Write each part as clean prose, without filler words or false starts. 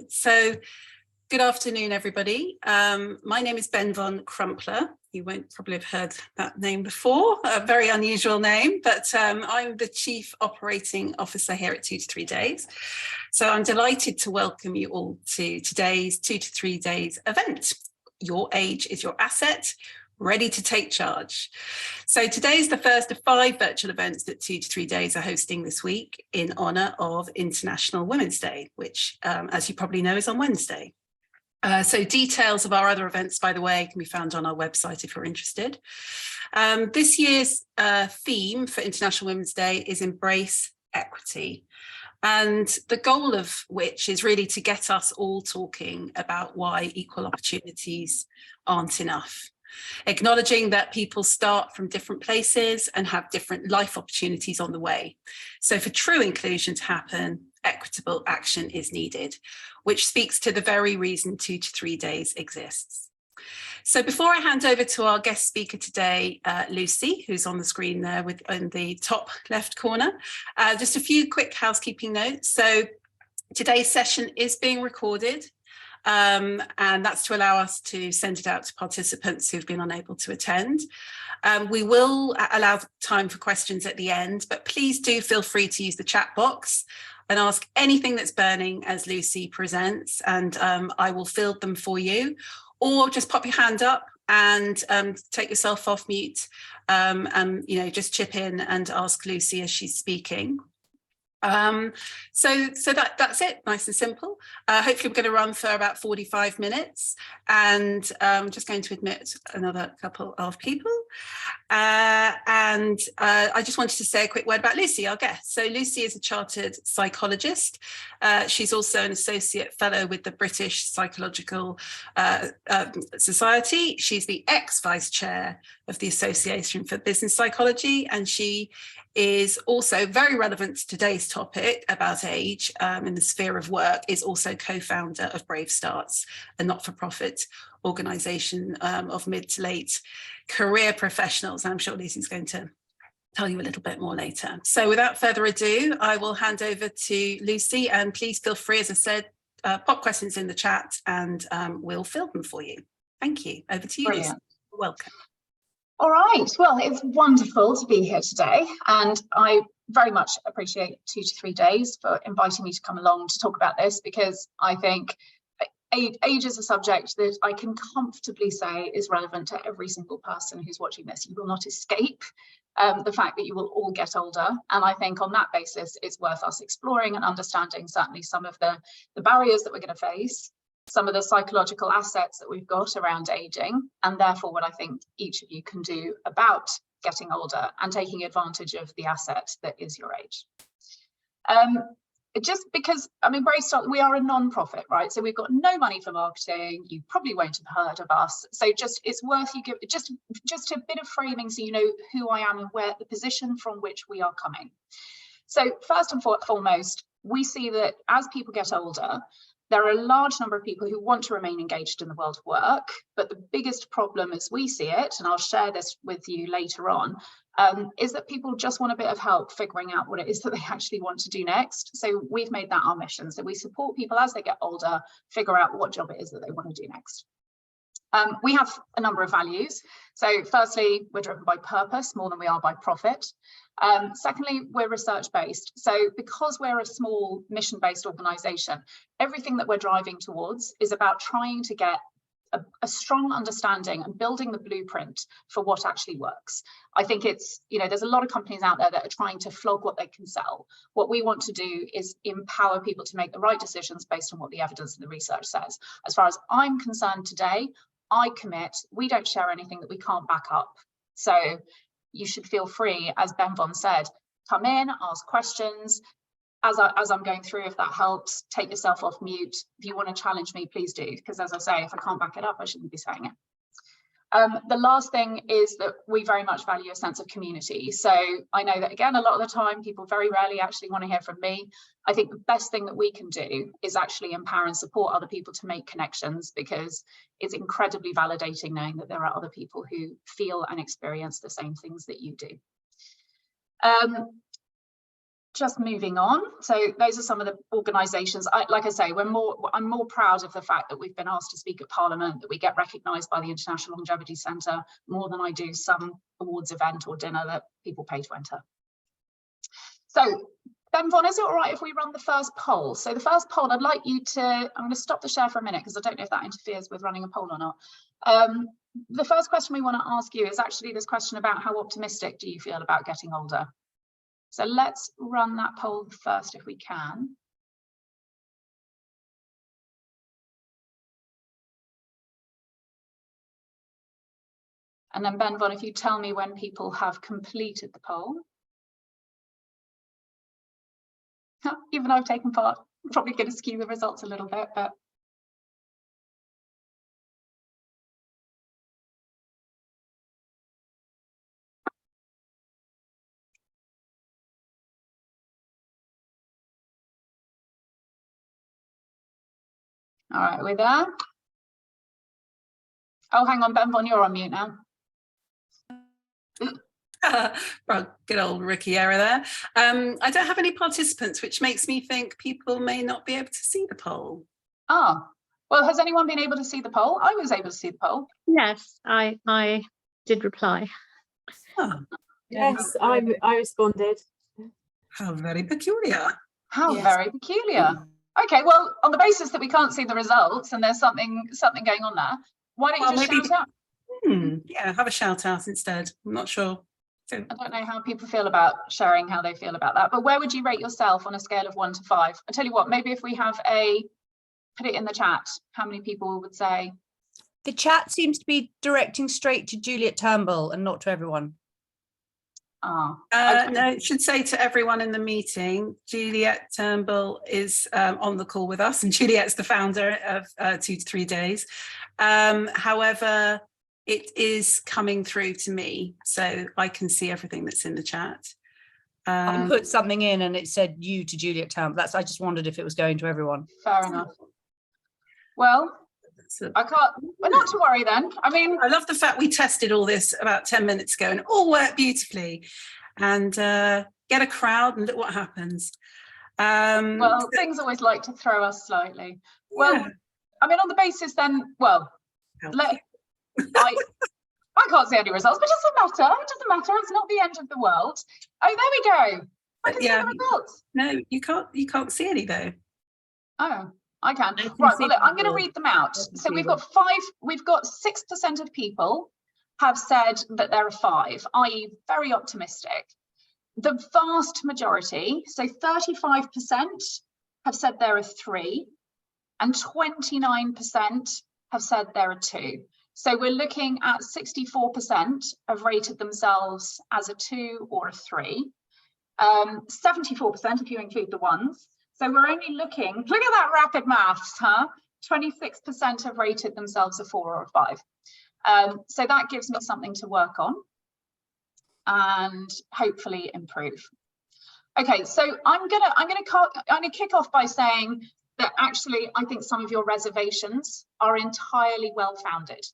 Brilliant. So good afternoon, everybody. My name is Ben von Crumpler. You won't probably have heard that name before, a very unusual name, but I'm the Chief Operating Officer here at 2 to 3 Days. So I'm delighted to welcome you all to today's 2 to 3 Days event. Your age is your asset, ready to take charge. So today is the first of 5 virtual events that 2 to 3 Days are hosting this week in honour of International Women's Day, which, as you probably know, is on Wednesday. So details of our other events, by the way, can be found on our website if you're interested. This year's theme for International Women's Day is Embrace Equity. And the goal of which is really to get us all talking about why equal opportunities aren't enough. Acknowledging that people start from different places and have different life opportunities on the way. So for true inclusion to happen, equitable action is needed, which speaks to the very reason 2 to 3 Days exists. So before I hand over to our guest speaker today, Lucy, who's on the screen there in the top left corner, just a few quick housekeeping notes. So today's session is being recorded. And that's to allow us to send it out to participants who've been unable to attend. We will allow time for questions at the end, but please do feel free to use the chat box and ask anything that's burning as Lucy presents, and I will field them for you. Or just pop your hand up and take yourself off mute and just chip in and ask Lucy as she's speaking. So that's it, nice and simple. Hopefully we're going to run for about 45 minutes, and I'm just going to admit another couple of people. I just wanted to say a quick word about Lucy, our guest. So Lucy is a chartered psychologist. She's also an associate fellow with the British Psychological Society. She's the ex-vice chair of the Association for Business Psychology, and she is also very relevant to today's topic about age in the sphere of work, is also co-founder of Brave Starts, a not-for-profit organisation of mid to late career professionals. I'm sure Lucy's going to tell you a little bit more later. So without further ado, I will hand over to Lucy, and please feel free, as I said, pop questions in the chat and we'll field them for you. Thank you. Over to you, Lucy. Welcome. All right, well, it's wonderful to be here today, and I very much appreciate 2 to 3 Days for inviting me to come along to talk about this, because I think age is a subject that I can comfortably say is relevant to every single person who's watching this. You will not escape the fact that you will all get older, and I think on that basis it's worth us exploring and understanding certainly some of the barriers that we're going to face, some of the psychological assets that we've got around aging, and therefore what I think each of you can do about getting older and taking advantage of the asset that is your age. Just because, I mean, Brave Start, we are a non-profit, right? So we've got no money for marketing. You probably won't have heard of us. So it's worth you give just a bit of framing so you know who I am and where the position from which we are coming. So first and foremost, we see that as people get older, there are a large number of people who want to remain engaged in the world of work, but the biggest problem as we see it, and I'll share this with you later on, is that people just want a bit of help figuring out what it is that they actually want to do next. So we've made that our mission. So we support people as they get older, figure out what job it is that they want to do next. We have a number of values. So firstly, we're driven by purpose more than we are by profit. Secondly, we're research-based. So because we're a small mission-based organisation, everything that we're driving towards is about trying to get a strong understanding and building the blueprint for what actually works. I think it's, there's a lot of companies out there that are trying to flog what they can sell. What we want to do is empower people to make the right decisions based on what the evidence and the research says. As far as I'm concerned today, I commit, we don't share anything that we can't back up. So you should feel free, as Ben Von said, come in, ask questions. As I'm going through, if that helps, take yourself off mute. If you want to challenge me, please do, because as I say, if I can't back it up, I shouldn't be saying it. The last thing is that we very much value a sense of community. So I know that, again, a lot of the time, people very rarely actually want to hear from me. I think the best thing that we can do is actually empower and support other people to make connections, because it's incredibly validating knowing that there are other people who feel and experience the same things that you do. just moving on. So those are some of the organisations. Like I say, I'm more proud of the fact that we've been asked to speak at Parliament, that we get recognised by the International Longevity Centre more than I do some awards event or dinner that people pay to enter. So Ben Von, is it all right if we run the first poll? So the first poll, I'd like you to, I'm going to stop the share for a minute because I don't know if that interferes with running a poll or not. The first question we want to ask you is actually this question about how optimistic do you feel about getting older? So let's run that poll first if we can. And then Ben Von, if you tell me when people have completed the poll. Even though I've taken part, I'm probably going to skew the results a little bit, but. All right, we're there. Oh, hang on, Ben Von, you're on mute now. Well, good old rookie error there. I don't have any participants, which makes me think people may not be able to see the poll. Ah, well, has anyone been able to see the poll? I was able to see the poll. Yes, I did reply. Oh, yes, I responded. how very peculiar. How Yes. very peculiar. Okay, well, on the basis that we can't see the results and there's something going on there, why don't you just maybe, shout out? Yeah, have a shout out instead. I'm not sure. So, I don't know how people feel about sharing how they feel about that, but where would you rate yourself on a scale of 1 to 5? I tell you what, maybe if we have put it in the chat, how many people would say? The chat seems to be directing straight to Juliet Turnbull and not to everyone. Okay. no, it should say to everyone in the meeting, Juliet Turnbull is on the call with us, and Juliet's the founder of 2 to 3 Days. However, it is coming through to me, so I can see everything that's in the chat. I put something in and it said you to Juliet Turnbull. I just wondered if it was going to everyone. Fair enough. Well, I can't, but not to worry then. I mean, I love the fact we tested all this about 10 minutes ago and it all worked beautifully. And get a crowd and look what happens. well, things always like to throw us slightly. Well, yeah. I mean, on the basis then, well, I can't see any results, but it doesn't matter. It doesn't matter. It's not the end of the world. Oh, there we go. I can see the results. No, you can't see any though. Oh, I can. Right, well, look, I'm going to read them out. So we've got 6% of people have said that they're a 5, i.e. very optimistic. The vast majority, so 35% have said they're a 3 and 29% have said they're a 2. So we're looking at 64% have rated themselves as a 2 or a 3. 74% if you include the ones. So we're only looking, look at that rapid maths, huh? 26% have rated themselves a 4 or a 5. So that gives me something to work on and hopefully improve. Okay, so I'm gonna kick off by saying that actually I think some of your reservations are entirely well-founded.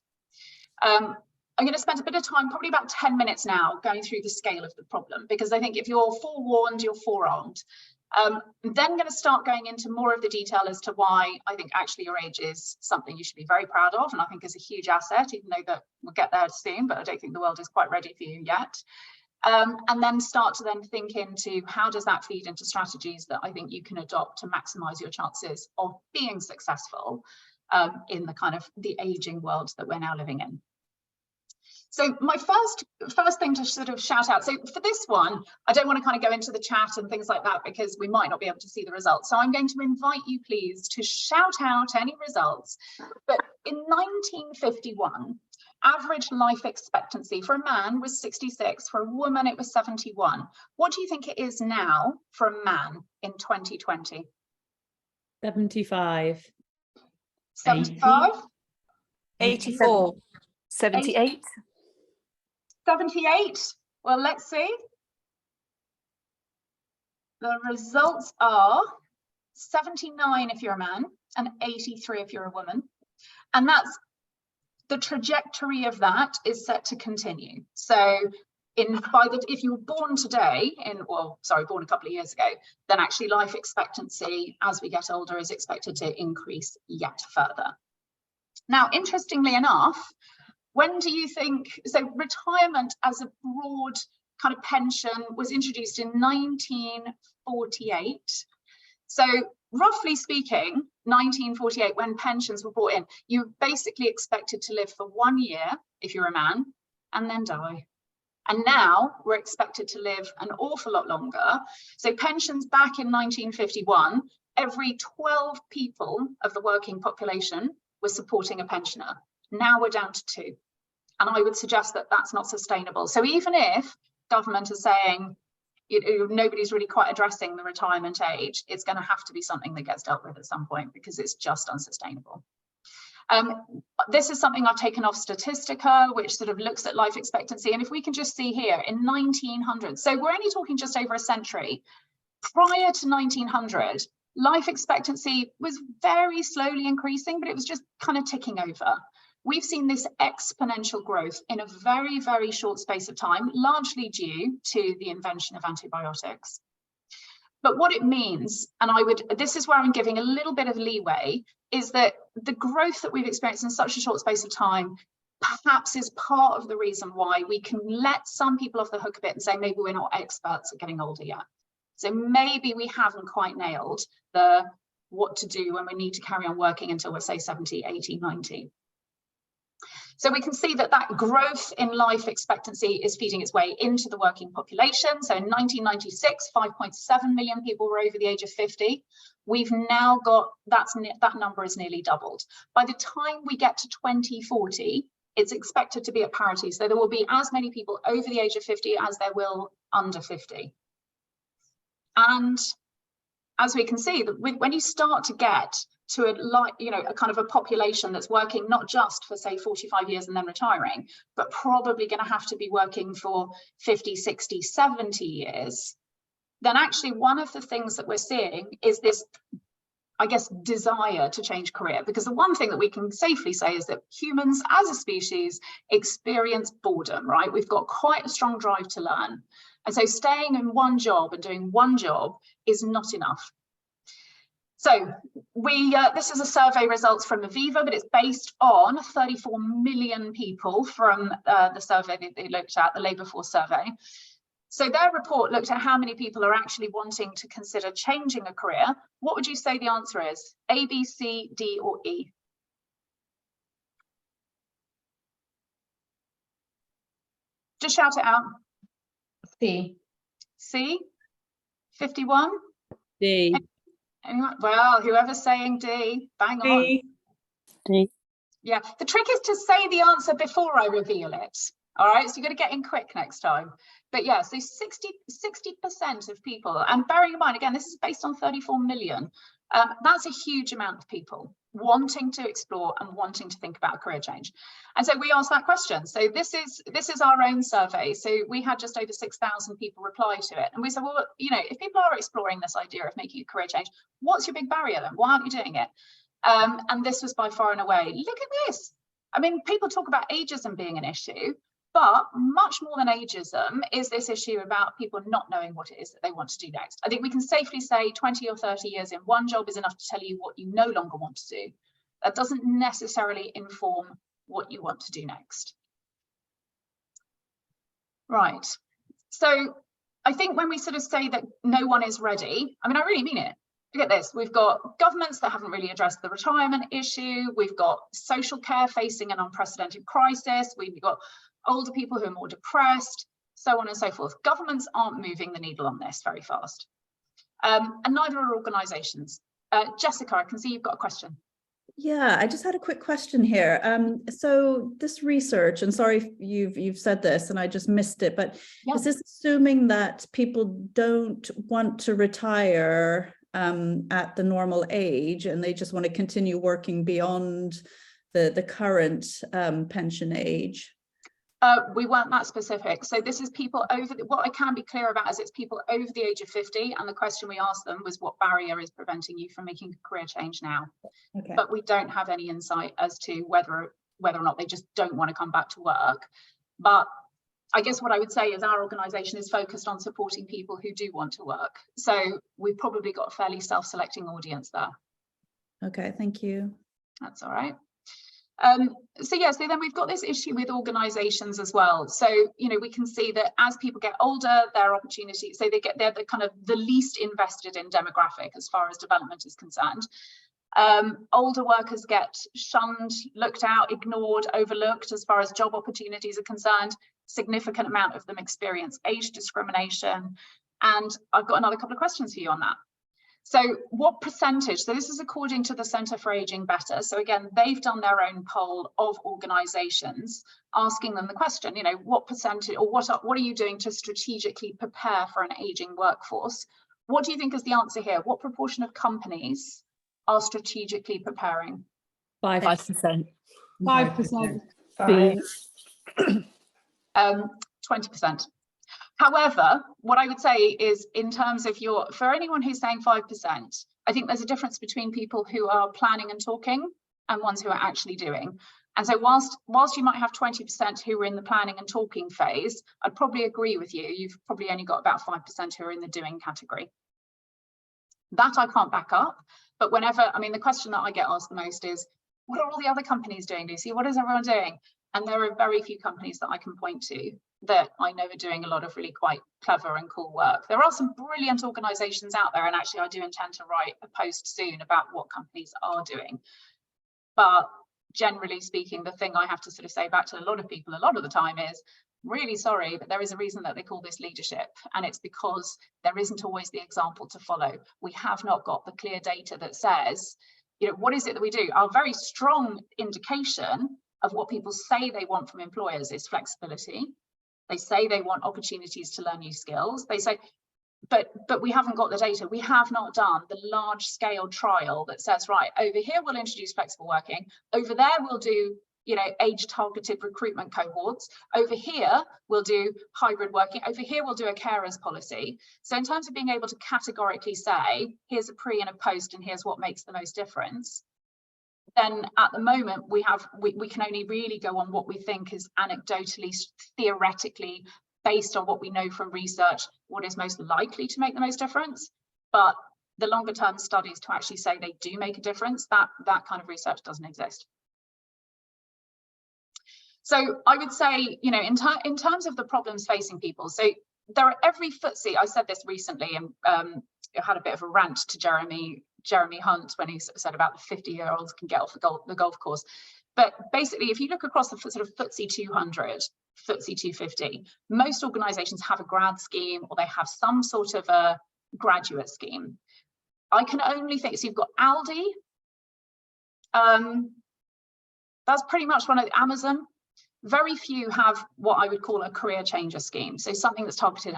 I'm going to spend a bit of time, probably about 10 minutes now, going through the scale of the problem, because I think if you're forewarned, you're forearmed. Then going to start going into more of the detail as to why I think actually your age is something you should be very proud of, and I think is a huge asset, even though that we'll get there soon, but I don't think the world is quite ready for you yet. And then start to then think into how does that feed into strategies that I think you can adopt to maximize your chances of being successful in the kind of the aging world that we're now living in. So my first thing to sort of shout out, so for this one, I don't want to kind of go into the chat and things like that because we might not be able to see the results. So I'm going to invite you, please, to shout out any results. But in 1951, average life expectancy for a man was 66, for a woman it was 71. What do you think it is now for a man in 2020? 75. 75? 84. 78. 78? Well, let's see. The results are 79 if you're a man and 83 if you're a woman. And that's the trajectory of that is set to continue. So if you were born today, born a couple of years ago, then actually life expectancy as we get older is expected to increase yet further. Now, interestingly enough, when do you think, so retirement as a broad kind of pension was introduced in 1948. So roughly speaking, 1948, when pensions were brought in, you basically expected to live for 1 year if you're a man and then die. And now we're expected to live an awful lot longer. So pensions back in 1951, every 12 people of the working population were supporting a pensioner. Now we're down to 2. And I would suggest that that's not sustainable. So even if government is saying nobody's really quite addressing the retirement age, it's going to have to be something that gets dealt with at some point, because it's just unsustainable. This is something I've taken off Statistica, which sort of looks at life expectancy. And if we can just see here in 1900, so we're only talking just over a century, prior to 1900, life expectancy was very slowly increasing, but it was just kind of ticking over. We've seen this exponential growth in a very, very short space of time, largely due to the invention of antibiotics. But what it means, and this is where I'm giving a little bit of leeway, is that the growth that we've experienced in such a short space of time perhaps is part of the reason why we can let some people off the hook a bit and say maybe we're not experts at getting older yet. So maybe we haven't quite nailed what to do when we need to carry on working until we're, say, 70, 80, 90. So we can see that growth in life expectancy is feeding its way into the working population. So in 1996, 5.7 million people were over the age of 50. We've now got, that number is nearly doubled. By the time we get to 2040, it's expected to be at parity. So there will be as many people over the age of 50 as there will under 50. And as we can see, when you start to get to a kind of a population that's working not just for, say, 45 years and then retiring, but probably going to have to be working for 50, 60, 70 years, then actually one of the things that we're seeing is this, I guess, desire to change career. Because the one thing that we can safely say is that humans as a species experience boredom, right? We've got quite a strong drive to learn. And so staying in one job and doing one job is not enough. So this is a survey results from Aviva, but it's based on 34 million people from the survey that they looked at, the labour force survey. So their report looked at how many people are actually wanting to consider changing a career. What would you say the answer is? A, B, C, D, or E? Just shout it out. C. C? 51? D. Anyone? Well, whoever's saying D, bang on. D. Yeah, the trick is to say the answer before I reveal it. All right, so you've got to get in quick next time. But yeah, so 60% of people, and bearing in mind, again, this is based on 34 million. That's a huge amount of people wanting to explore and wanting to think about a career change. And so we asked that question. So this is our own survey. So we had just over 6,000 people reply to it. And we said, well, if people are exploring this idea of making a career change, what's your big barrier then? Why aren't you doing it? And this was by far and away, look at this. I mean, people talk about ageism being an issue, but much more than ageism is this issue about people not knowing what it is that they want to do next. I think we can safely say 20 or 30 years in one job is enough to tell you what you no longer want to do. That doesn't necessarily inform what you want to do next. Right. So I think when we sort of say that no one is ready, I mean, I really mean it. Look at this. We've got governments that haven't really addressed the retirement issue. We've got social care facing an unprecedented crisis. We've got older people who are more depressed, so on and so forth. Governments aren't moving the needle on this very fast. And neither are organisations. Jessica, I can see you've got a question. Yeah, I just had a quick question here. So this research, and sorry if you've said this and I just missed it, but yeah, is this assuming that people don't want to retire at the normal age and they just want to continue working beyond the current pension age? We weren't that specific. So this is people over, what I can be clear about is it's people over the age of 50. And the question we asked them was what barrier is preventing you from making a career change now? Okay. But we don't have any insight as to whether or not they just don't want to come back to work. But I guess what I would say is our organisation is focused on supporting people who do want to work. So we've probably got a fairly self-selecting audience there. Okay, thank you. That's all right. So then we've got this issue with organisations as well. So, you know, we can see that as people get older, their opportunities, so they're the kind of the least invested in demographic as far as development is concerned. Older workers get shunned, looked out, ignored, overlooked as far as job opportunities are concerned. Significant amount of them experience age discrimination. And I've got another couple of questions for you on that. So what percentage, so this is according to the Centre for Ageing Better. So again, they've done their own poll of organisations, asking them the question, you know, what percentage or what are you doing to strategically prepare for an ageing workforce? What do you think is the answer here? What proportion of companies are strategically preparing? 5%. 5%. 20%. However, what I would say is, in terms of for anyone who's saying 5%, I think there's a difference between people who are planning and talking and ones who are actually doing. And so whilst you might have 20% who are in the planning and talking phase, I'd probably agree with you. You've probably only got about 5% who are in the doing category. That I can't back up. But I mean, the question that I get asked the most is, what are all the other companies doing, Lucy? What is everyone doing? And there are very few companies that I can point to that I know are doing a lot of really quite clever and cool work. There are some brilliant organisations out there, and actually I do intend to write a post soon about what companies are doing. But generally speaking, the thing I have to sort of say back to a lot of people a lot of the time is, really sorry, but there is a reason that they call this leadership, and it's because there isn't always the example to follow. We have not got the clear data that says, you know, what is it that we do? Our very strong indication of what people say they want from employers is flexibility. They say they want opportunities to learn new skills. They say, but we haven't got the data. We have not done the large scale trial that says, right, over here we'll introduce flexible working. Over there we'll do, you know, age targeted recruitment cohorts. Over here we'll do hybrid working. Over here we'll do a carers policy. So in terms of being able to categorically say, here's a pre and a post and here's what makes the most difference, then at the moment we can only really go on what we think is anecdotally, theoretically, based on what we know from research, what is most likely to make the most difference. But the longer term studies to actually say they do make a difference, that kind of research doesn't exist. So I would say, you know, in terms of the problems facing people, so there are every FTSE, I said this recently, and I had a bit of a rant to Jeremy Hunt when he said about the 50-year-olds can get off the golf course. But basically, if you look across the sort of FTSE 200, FTSE 250, most organisations have a grad scheme or they have some sort of a graduate scheme. I can only think, so you've got Aldi, that's pretty much one of the Amazon. Very few have what I would call a career changer scheme. So something that's targeted,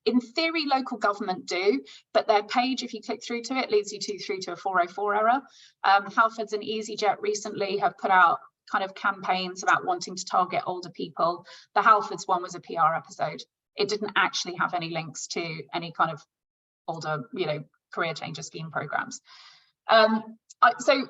in theory, local government do, but their page, if you click through to it, leads you through to a 404 error. Halfords and EasyJet recently have put out kind of campaigns about wanting to target older people. The Halfords one was a PR episode. It didn't actually have any links to any kind of older, you know, career changer scheme programs. So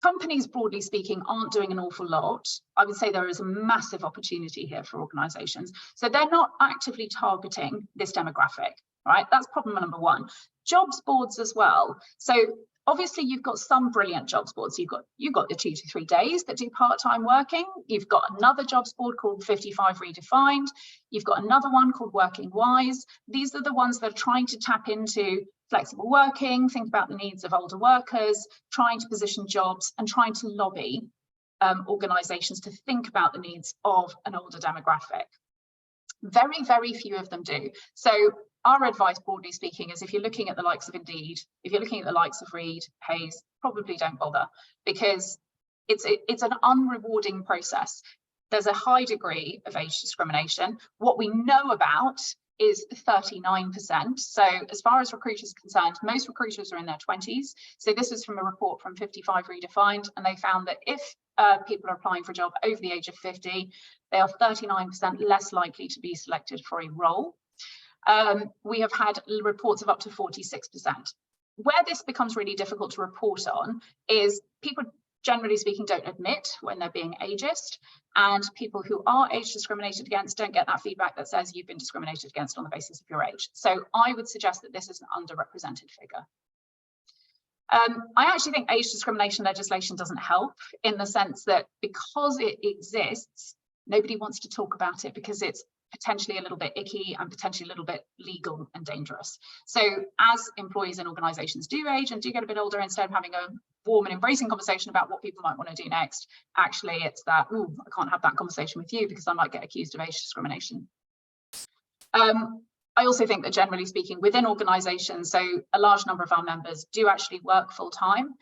companies, broadly speaking, aren't doing an awful lot. I would say there is a massive opportunity here for organisations. So they're not actively targeting this demographic, right? That's problem number one. Jobs boards as well. So obviously you've got some brilliant jobs boards. You've got the 2 to 3 days that do part-time working. You've got another jobs board called 55 Redefined. You've got another one called Working Wise. These are the ones that are trying to tap into flexible working, think about the needs of older workers, trying to position jobs and trying to lobby organisations to think about the needs of an older demographic. Very, very few of them do. So our advice, broadly speaking, is if you're looking at the likes of Indeed, if you're looking at the likes of Reed, Hayes, probably don't bother, because it's an unrewarding process. There's a high degree of age discrimination. What we know about is 39%. So as far as recruiters are concerned, most recruiters are in their 20s. So this is from a report from 55 Redefined, and they found that if people are applying for a job over the age of 50, they are 39% less likely to be selected for a role. We have had reports of up to 46%. Where this becomes really difficult to report on is people generally speaking, don't admit when they're being ageist, and people who are age discriminated against don't get that feedback that says you've been discriminated against on the basis of your age. So I would suggest that this is an underrepresented figure. I actually think age discrimination legislation doesn't help, in the sense that because it exists, nobody wants to talk about it because it's potentially a little bit icky and potentially a little bit legal and dangerous. So as employees and organizations do age and do get a bit older, instead of having a warm and embracing conversation about what people might want to do next, actually it's that, oh, I can't have that conversation with you because I might get accused of age discrimination. I also think that generally speaking, within organizations, so a large number of our members do actually work full time.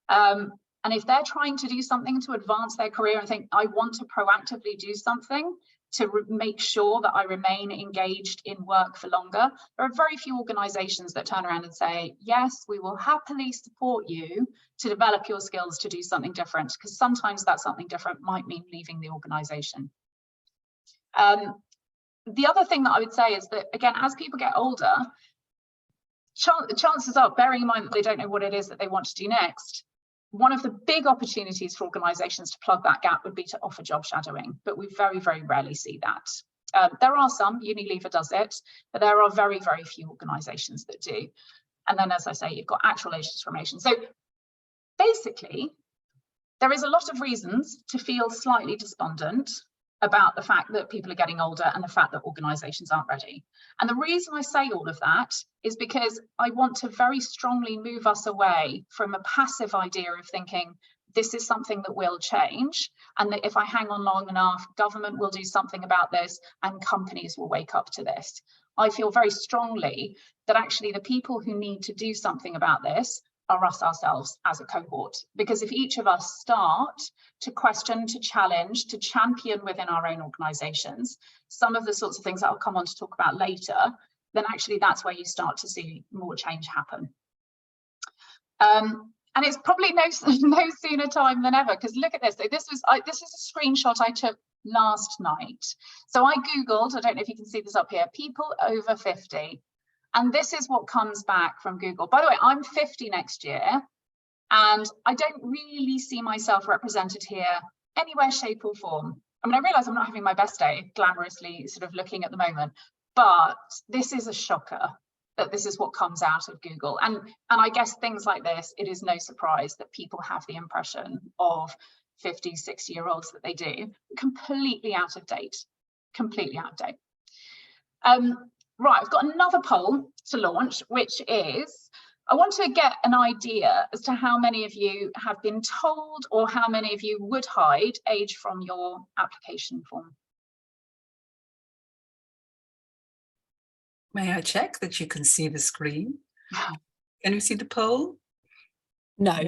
And if they're trying to do something to advance their career and think, I want to proactively do something to make sure that I remain engaged in work for longer, there are very few organizations that turn around and say, yes, we will happily support you to develop your skills to do something different, because sometimes that something different might mean leaving the organization. The other thing that I would say is that, again, as people get older, chances are, bearing in mind that they don't know what it is that they want to do next, one of the big opportunities for organizations to plug that gap would be to offer job shadowing, but we very, very rarely see that. There are some, Unilever does it, but there are very, very few organizations that do. And then, as I say, you've got actual age discrimination. So basically, there is a lot of reasons to feel slightly despondent about the fact that people are getting older and the fact that organizations aren't ready. And the reason I say all of that is because I want to very strongly move us away from a passive idea of thinking this is something that will change, and that if I hang on long enough, government will do something about this and companies will wake up to this. I feel very strongly that actually the people who need to do something about this are us ourselves as a cohort, because if each of us start to question, to challenge, to champion within our own organizations some of the sorts of things that I'll come on to talk about later, then actually that's where you start to see more change happen. And it's probably no sooner time than ever, because look at this. So this is a screenshot I took last night. So I Googled, I don't know if you can see this up here, people over 50. And this is what comes back from Google. By the way, I'm 50 next year, and I don't really see myself represented here anywhere, shape or form. I mean, I realize I'm not having my best day, glamorously sort of looking at the moment, but this is a shocker that this is what comes out of Google. And I guess things like this, it is no surprise that people have the impression of 50, 60-year-olds that they do, completely out of date, completely out of date. Right, I've got another poll to launch, which is, I want to get an idea as to how many of you have been told or how many of you would hide age from your application form. May I check that you can see the screen? Can you see the poll? No.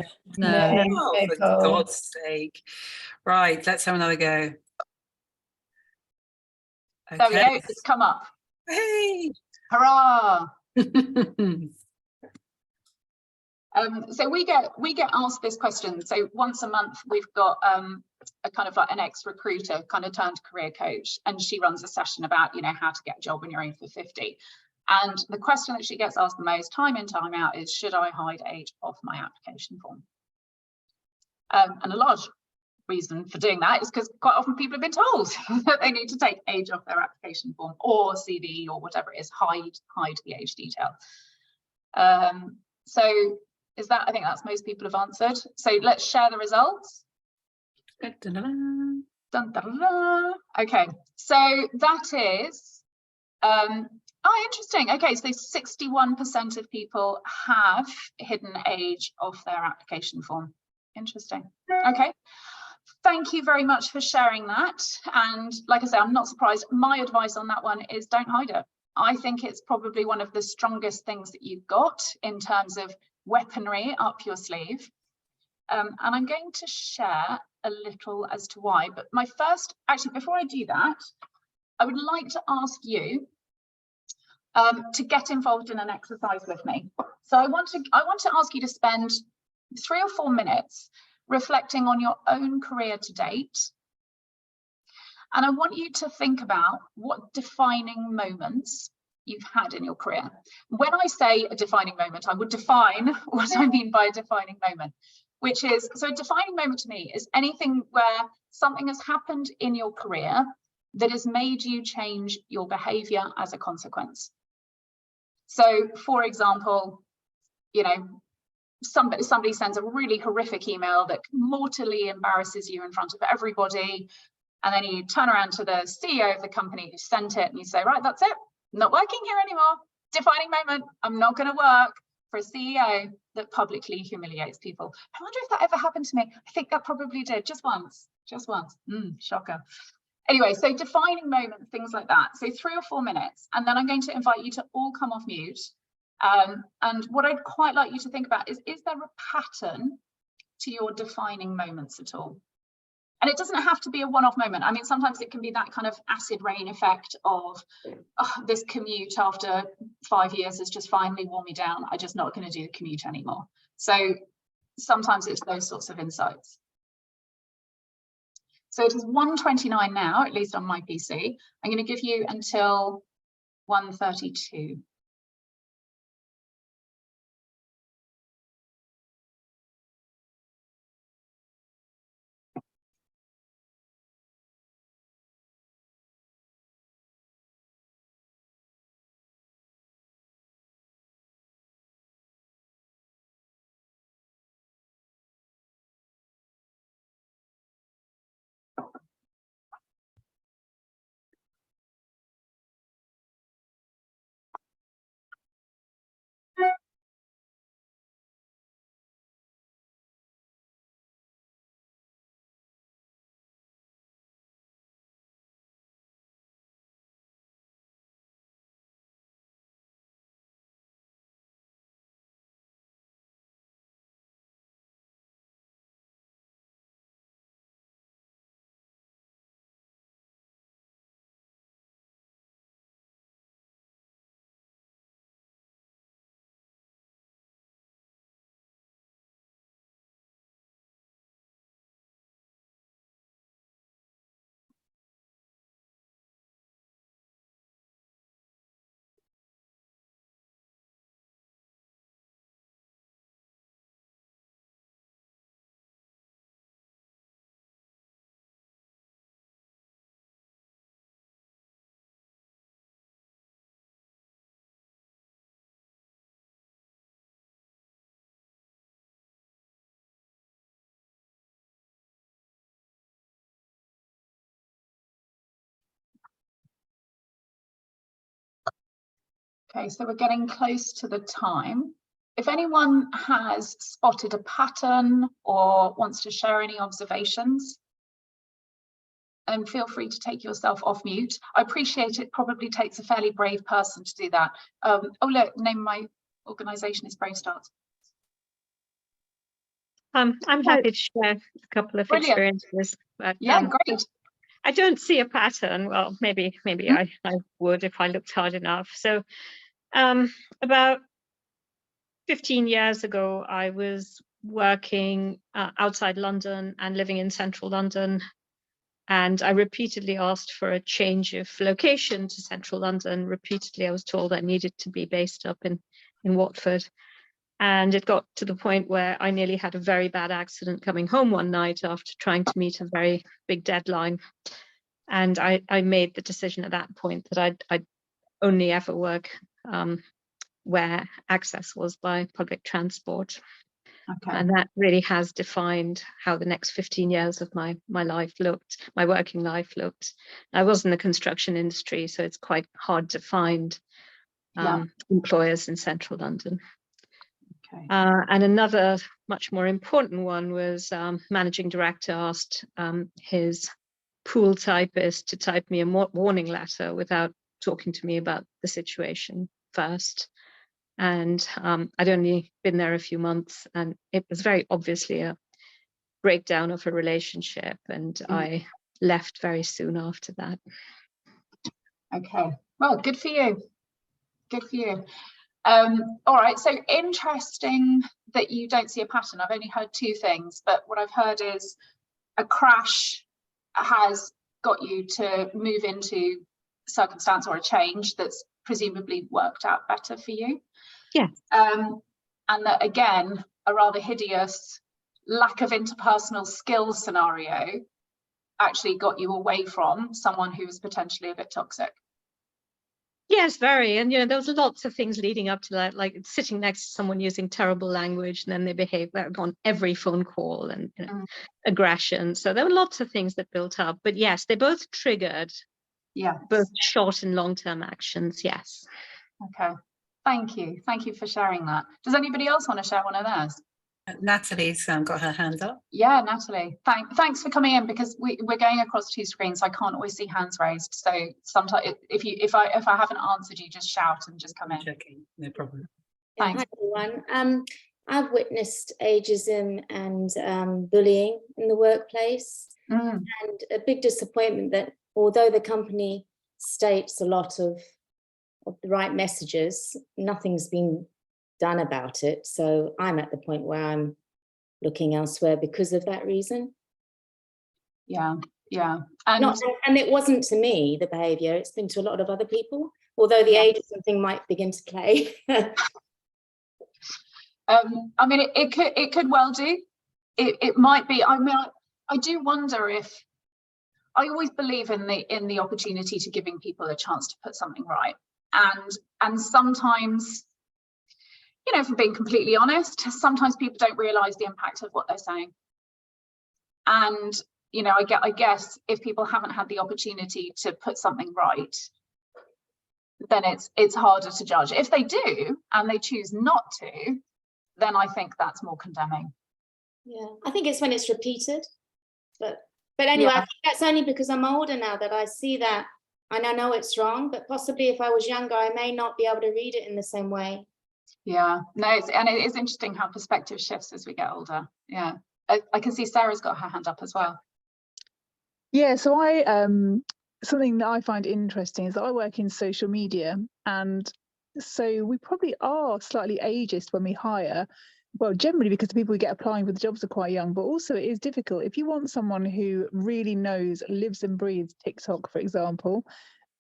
Oh, for God's sake. Right, let's have another go. Okay. There we go, it's come up. Hey! Hurrah! So we get asked this question. So once a month we've got a kind of like an ex-recruiter kind of turned career coach, and she runs a session about, you know, how to get a job when you're over 50. And the question that she gets asked the most time in, time out is, should I hide age off my application form? And a large reason for doing that is because quite often people have been told that they need to take age off their application form or CV or whatever it is, hide the age detail. So is that, I think that's most people have answered. So let's share the results. Dun, dun, dun. Okay, so that is, oh, interesting. Okay, so 61% of people have hidden age off their application form. Interesting. Okay. Thank you very much for sharing that. And like I say, I'm not surprised. My advice on that one is don't hide it. I think it's probably one of the strongest things that you've got in terms of weaponry up your sleeve. And I'm going to share a little as to why. But my first, actually, before I do that, I would like to ask you to get involved in an exercise with me. So I want to ask you to spend 3 or 4 minutes reflecting on your own career to date. And I want you to think about what defining moments you've had in your career. When I say a defining moment, I would define what I mean by a defining moment. which is, so a defining moment to me is anything where something has happened in your career that has made you change your behavior as a consequence. So, for example, you know, somebody sends a really horrific email that mortally embarrasses you in front of everybody, and then you turn around to the CEO of the company who sent it and you say, right, that's it, not working here anymore. Defining moment, I'm not going to work for a CEO that publicly humiliates people. I wonder if that ever happened to me. I think that probably did, just once. Shocker. Anyway, so defining moment, things like that. So 3 or 4 minutes, and then I'm going to invite you to all come off mute. And what I'd quite like you to think about is there a pattern to your defining moments at all? And it doesn't have to be a one-off moment. I mean, sometimes it can be that kind of acid rain effect of, oh, this commute after 5 years has just finally worn me down. I'm just not going to do the commute anymore. So sometimes it's those sorts of insights. So it is 1:29 now, at least on my PC. I'm going to give you until 1:32. Okay, so we're getting close to the time. If anyone has spotted a pattern or wants to share any observations, feel free to take yourself off mute. I appreciate it probably takes a fairly brave person to do that. Oh look, name of my organisation is Brave Starts. I'm happy to share a couple of experiences. But, yeah, great. I don't see a pattern. Well, maybe I would if I looked hard enough. So about 15 years ago, I was working outside London and living in central London. And I repeatedly asked for a change of location to central London. Repeatedly, I was told I needed to be based up in Watford. And it got to the point where I nearly had a very bad accident coming home one night after trying to meet a very big deadline. And I made the decision at that point that I'd only ever work where access was by public transport. Okay. And that really has defined how the next 15 years of my life looked, my working life looked. I was in the construction industry, so it's quite hard to find employers in central London. Okay. And another much more important one was managing director asked his pool typist to type me a warning letter without talking to me about the situation first. And I'd only been there a few months, and it was very obviously a breakdown of a relationship, and I left very soon after that. Okay, well, good for you. Good for you. All right, so interesting that you don't see a pattern. I've only heard 2 things, but what I've heard is a crash has got you to move into circumstance or a change that's presumably worked out better for you. Yeah. And that, again, a rather hideous lack of interpersonal skills scenario actually got you away from someone who was potentially a bit toxic? Yes, very. And, there was lots of things leading up to that, like sitting next to someone using terrible language, and then they behave on every phone call, and aggression. So there were lots of things that built up. But yes, they both triggered both short and long-term actions. Yes. Okay. Thank you. Thank you for sharing that. Does anybody else want to share one of theirs? Natalie's got her hand up. Yeah, Natalie. Thanks for coming in, because we're going across 2 screens, so I can't always see hands raised. So sometimes if I haven't answered you, just shout and just come in. Checking, no problem. Thanks. Hi everyone. I've witnessed ageism and bullying in the workplace, and a big disappointment that although the company states a lot of the right messages, nothing's been done about it. So I'm at the point where I'm looking elsewhere because of that reason. Yeah. And it wasn't to me, the behaviour, it's been to a lot of other people, although the ageism thing might begin to play. I mean, it could well do. It might be. I mean, I do wonder if, I always believe in the opportunity to giving people a chance to put something right, and sometimes, if I'm being completely honest, sometimes people don't realise the impact of what they're saying. And I guess if people haven't had the opportunity to put something right, then it's harder to judge. If they do and they choose not to, then I think that's more condemning. Yeah, I think it's when it's repeated. But anyway, I think that's only because I'm older now that I see that, and I know it's wrong, but possibly if I was younger, I may not be able to read it in the same way. Yeah, no, and it is interesting how perspective shifts as we get older. Yeah, I can see Sarah's got her hand up as well. Yeah, so something that I find interesting is that I work in social media, and so we probably are slightly ageist when we hire. Well, generally because the people we get applying for the jobs are quite young, but also it is difficult. If you want someone who really knows, lives and breathes TikTok, for example,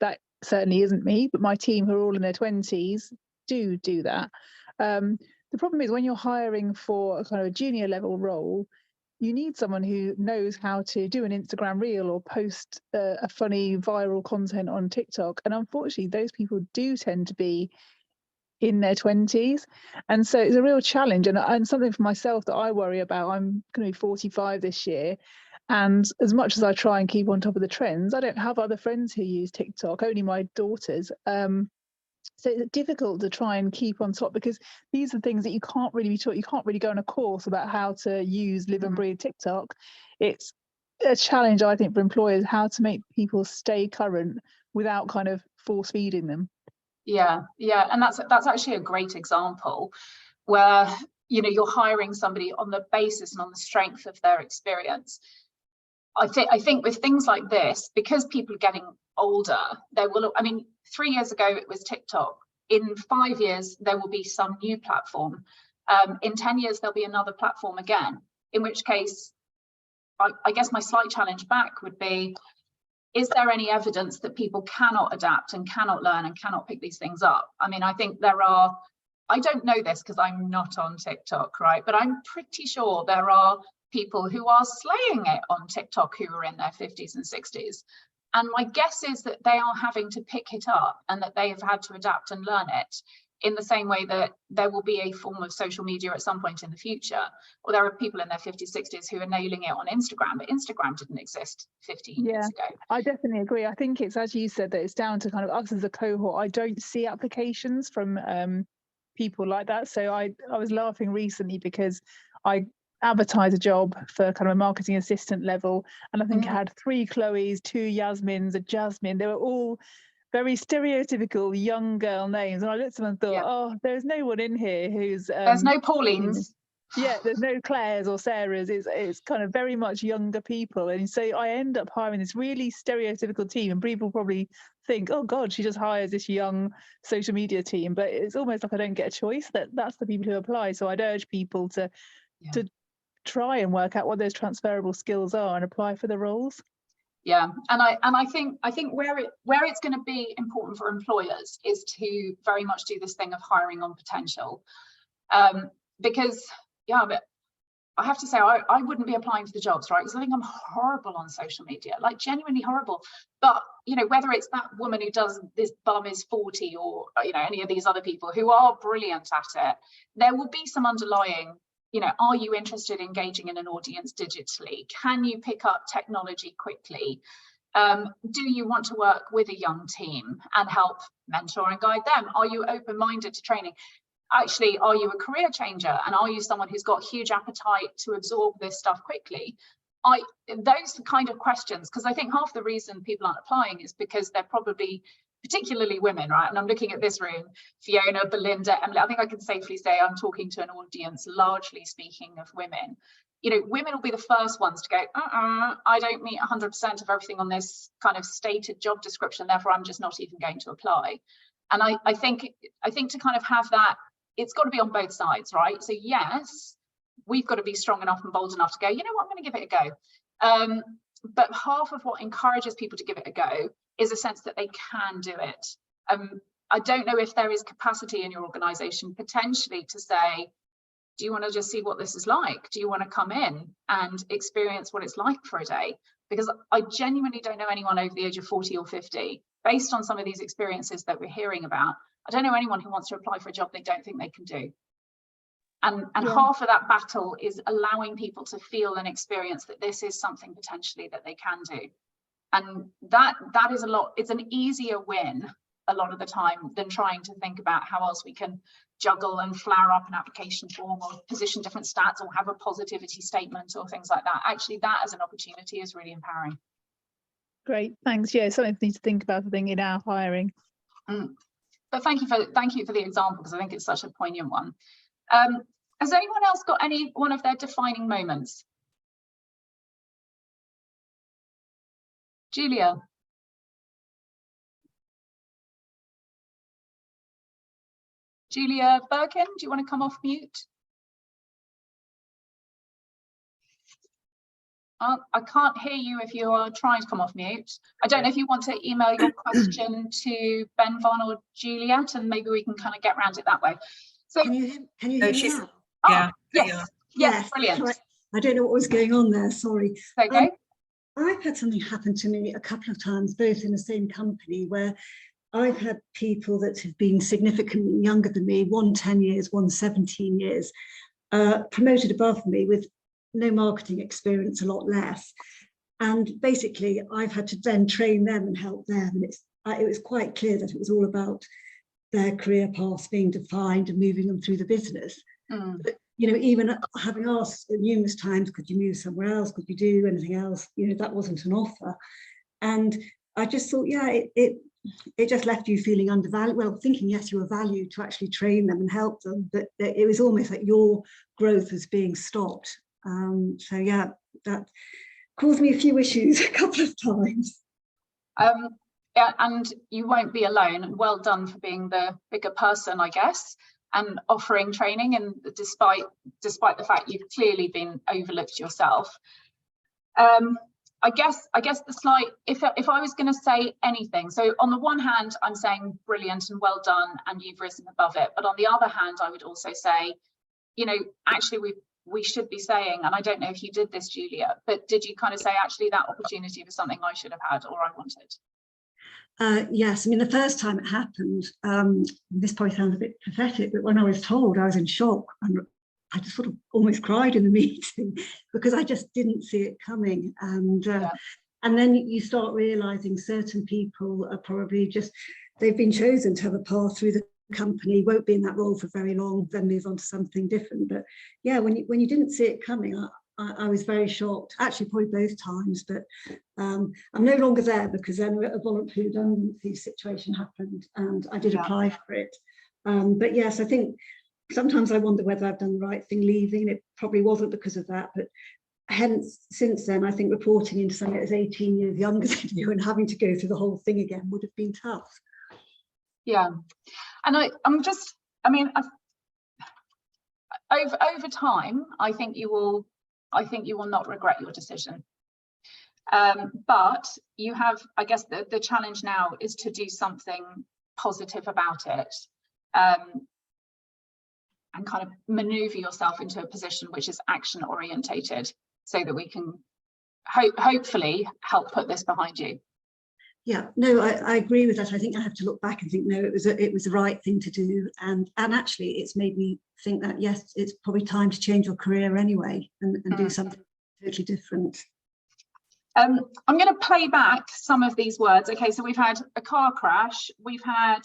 that certainly isn't me, but my team who are all in their 20s do that. The problem is when you're hiring for a kind of a junior level role, you need someone who knows how to do an Instagram reel or post a funny viral content on TikTok. And unfortunately, those people do tend to be in their 20s. And so it's a real challenge, and something for myself that I worry about. I'm going to be 45 this year. And as much as I try and keep on top of the trends, I don't have other friends who use TikTok, only my daughters. So it's difficult to try and keep on top, because these are things that you can't really be taught. You can't really go on a course about how to use, live and breathe TikTok. It's a challenge, I think, for employers, how to make people stay current without kind of force feeding them. Yeah, and that's actually a great example where you're hiring somebody on the basis and on the strength of their experience. I think with things like this, because people are getting older, there will, 3 years ago it was TikTok. In 5 years there will be some new platform. In 10 years there'll be another platform again. In which case, I guess my slight challenge back would be, is there any evidence that people cannot adapt and cannot learn and cannot pick these things up? I think there are. I don't know this because I'm not on TikTok, right? But I'm pretty sure there are people who are slaying it on TikTok who are in their 50s and 60s. And my guess is that they are having to pick it up and that they have had to adapt and learn it in the same way that there will be a form of social media at some point in the future. Or there are people in their 50s, 60s who are nailing it on Instagram, but Instagram didn't exist 15 years ago. I definitely agree. I think it's, as you said, that it's down to kind of us as a cohort. I don't see applications from people like that. So I was laughing recently because I advertise a job for kind of a marketing assistant level, and I think I had 3 Chloes, 2 Yasmins, a Jasmine. They were all very stereotypical young girl names, and I looked at them and thought, oh, there's no one in here who's there's no Paulines. There's no Claires or Sarahs. It's kind of very much younger people, and so I end up hiring this really stereotypical team, and people probably think, oh God, she just hires this young social media team, but it's almost like I don't get a choice. That's the people who apply. So I'd urge people to try and work out what those transferable skills are and apply for the roles. Yeah, and I think where it's going to be important for employers is to very much do this thing of hiring on potential, because but I have to say, I wouldn't be applying for the jobs, right? Because I think I'm horrible on social media, like genuinely horrible. But, you know, whether it's that woman who does this bum is 40 or, you know, any of these other people who are brilliant at it, there will be some underlying, you know, are you interested in engaging in an audience digitally? Can you pick up technology quickly? Do you want to work with a young team and help mentor and guide them? Are you open-minded to training? Actually, are you a career changer, and are you someone who's got huge appetite to absorb this stuff quickly? Those kind of questions, because I think half the reason people aren't applying is because they're probably, particularly women, right? And I'm looking at this room, Fiona, Belinda, Emily, I think I can safely say I'm talking to an audience largely speaking of women. You know, women will be the first ones to go, I don't meet 100% of everything on this kind of stated job description, therefore I'm just not even going to apply. And I think to kind of have that, it's got to be on both sides, right? So yes, we've got to be strong enough and bold enough to go, you know what, I'm going to give it a go. But half of what encourages people to give it a go is a sense that they can do it. I don't know if there is capacity in your organization potentially to say, do you want to just see what this is like? Do you want to come in and experience what it's like for a day? Because I genuinely don't know anyone over the age of 40 or 50, based on some of these experiences that we're hearing about. I don't know anyone who wants to apply for a job they don't think they can do. And half of that battle is allowing people to feel and experience that this is something potentially that they can do. And that is a lot, it's an easier win a lot of the time than trying to think about how else we can juggle and flower up an application form or position different stats or have a positivity statement or things like that. Actually, that as an opportunity is really empowering. Great, thanks. Yeah, something to need to think about, I think, in our hiring. But thank you for the example, because I think it's such a poignant one. Has anyone else got any one of their defining moments? Julia. Julia Birkin, do you want to come off mute? I can't hear you if you are trying to come off mute. I don't know if you want to email your question to Ben Von or Juliet, and maybe we can kind of get around it that way. So can you hear me now? Yeah. Yes, brilliant. I don't know what was going on there, sorry. Okay. I've had something happen to me a couple of times, both in the same company, where I've had people that have been significantly younger than me, one 10 years, one 17 years, promoted above me with no marketing experience, a lot less. And basically, I've had to then train them and help them. And it was quite clear that it was all about their career paths being defined and moving them through the business. But, you know, even having asked numerous times, could you move somewhere else? Could you do anything else? You know, that wasn't an offer. And I just thought, yeah, it just left you feeling undervalued. Well, thinking, yes, you were valued to actually train them and help them, but it was almost like your growth was being stopped. So yeah, that caused me a few issues a couple of times. Yeah, and you won't be alone. Well done for being the bigger person, I guess, and offering training. And despite the fact you've clearly been overlooked yourself, I guess the slight, if I was going to say anything, so on the one hand, I'm saying brilliant and well done, and you've risen above it. But on the other hand, I would also say, you know, actually we should be saying, and I don't know if you did this, Julia, but did you kind of say, actually, that opportunity was something I should have had or I wanted? Yes, I mean, the first time it happened, this probably sounds a bit pathetic, but when I was told, I was in shock. And I just sort of almost cried in the meeting because I just didn't see it coming. And then you start realizing certain people are probably just, they've been chosen to have a path through the company, won't be in that role for very long, then move on to something different. But yeah, when you didn't see it coming, I was very shocked, actually probably both times. But I'm no longer there because then a voluntary redundancy situation happened and I did apply for it. But yes, I think sometimes I wonder whether I've done the right thing leaving. It probably wasn't because of that, but hence since then I think reporting into something that is 18 years younger than you and having to go through the whole thing again would have been tough. Yeah, and over time, I think you will not regret your decision. But you have, I guess, the challenge now is to do something positive about it. and kind of maneuver yourself into a position which is action orientated, so that we can hopefully help put this behind you. Yeah, no, I agree with that. I think I have to look back and think, no, it was the right thing to do, and actually it's made me think that yes, it's probably time to change your career anyway and do something totally different. I'm going to play back some of these words. Okay, so we've had a car crash, we've had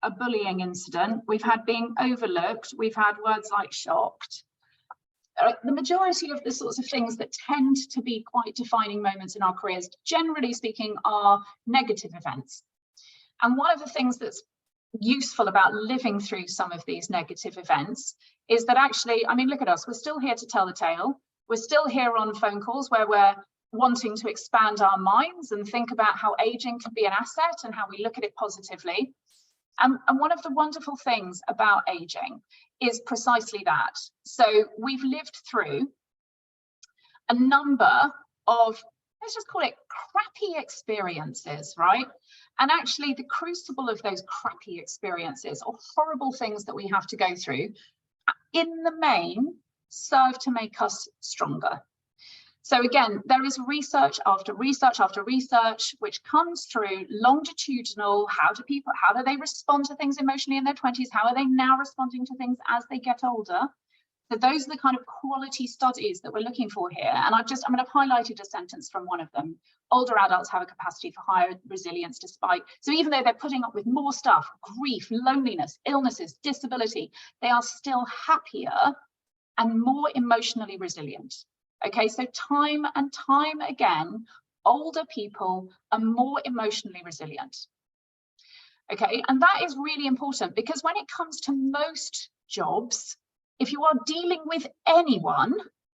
a bullying incident, we've had being overlooked, we've had words like shocked. The majority of the sorts of things that tend to be quite defining moments in our careers, generally speaking, are negative events. And one of the things that's useful about living through some of these negative events is that actually, I mean, look at us, we're still here to tell the tale. We're still here on phone calls where we're wanting to expand our minds and think about how aging can be an asset and how we look at it positively. And one of the wonderful things about aging is precisely that. So we've lived through a number of, let's just call it crappy experiences, right? And actually the crucible of those crappy experiences or horrible things that we have to go through, in the main, serve to make us stronger. So again, there is research after research after research, which comes through longitudinal, how do they respond to things emotionally in their 20s? How are they now responding to things as they get older? So those are the kind of quality studies that we're looking for here. And I'm going to have highlighted a sentence from one of them. Older adults have a capacity for higher resilience despite, so even though they're putting up with more stuff, grief, loneliness, illnesses, disability, they are still happier and more emotionally resilient. Okay, so time and time again, older people are more emotionally resilient. Okay, and that is really important because when it comes to most jobs, if you are dealing with anyone,